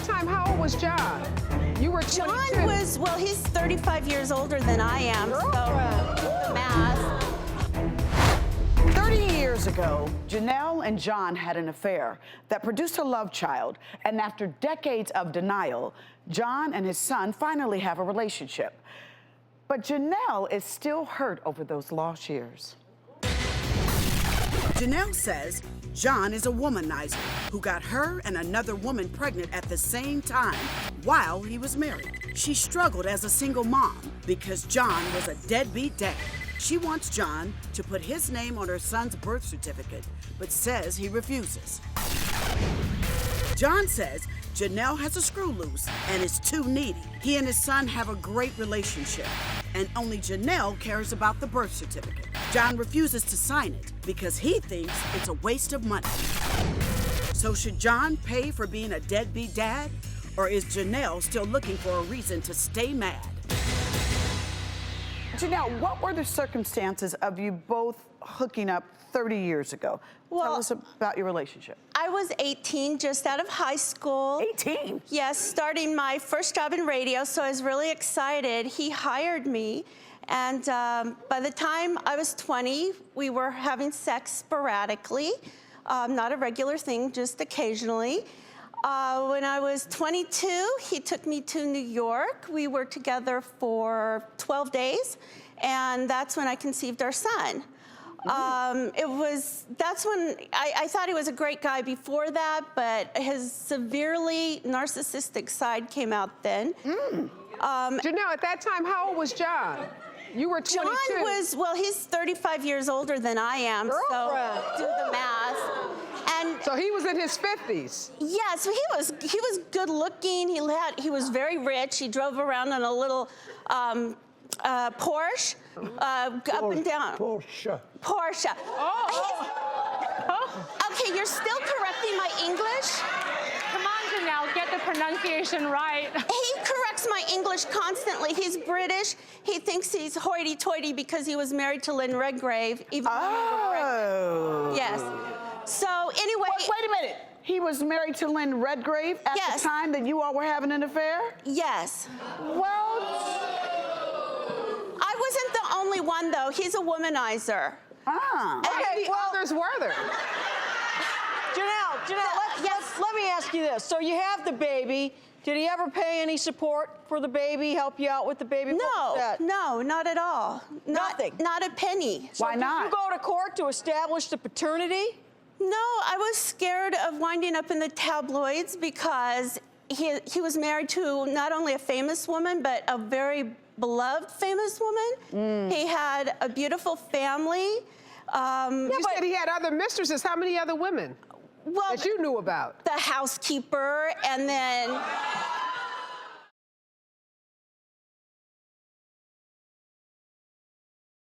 that time, how old was John? You were 22. John was, well, he's 35 years older than I am, so do the math. 30 years ago, Janelle and John had an affair that produced a love child, and after decades of denial, John and his son finally have a relationship. But Janelle is still hurt over those lost years. Janelle says John is a womanizer who got her and another woman pregnant at the same time while he was married. She struggled as a single mom because John was a deadbeat dad. She wants John to put his name on her son's birth certificate, but says he refuses. John says Janelle has a screw loose and is too needy. He and his son have a great relationship, and only Janelle cares about the birth certificate. John refuses to sign it because he thinks it's a waste of money. So should John pay for being a deadbeat dad, or is Janelle still looking for a reason to stay mad? Janelle, what were the circumstances of you both hooking up 30 years ago? Tell us about your relationship. I was 18, just out of high school. 18? Yes, starting my first job in radio, so I was really excited. He hired me, and by the time I was 20, we were having sex sporadically, not a regular thing, just occasionally. When I was 22, he took me to New York. We were together for 12 days, and that's when I conceived our son. That's when I thought he was a great guy before that, but his severely narcissistic side came out then. Janelle, at that time, how old was John? You were 22. John was, well, he's 35 years older than I am, so do the math. And so he was in his 50s. yeah, so he was good looking. He was very rich. He drove around on a little Porsche, up and down. Porsche. Okay, you're still correcting my English? Come on, Janelle, get the pronunciation right. He corrects my English constantly. He's British. He thinks he's hoity-toity because he was married to Lynn Redgrave, even though we were pregnant. Yes. So anyway. Wait a minute. He was married to Lynn Redgrave at the time that you all were having an affair? Yes. Well, I wasn't the only one, though. He's a womanizer. How many others were there? Janelle, let me ask you this. So you have the baby. Did he ever pay any support for the baby, help you out with the baby? No, not at all. Nothing? Not a penny. Why not? Did you go to court to establish the paternity? No, I was scared of winding up in the tabloids because he was married to not only a famous woman, but a very beloved famous woman. He had a beautiful family. You said he had other mistresses. How many other women that you knew about? The housekeeper, and then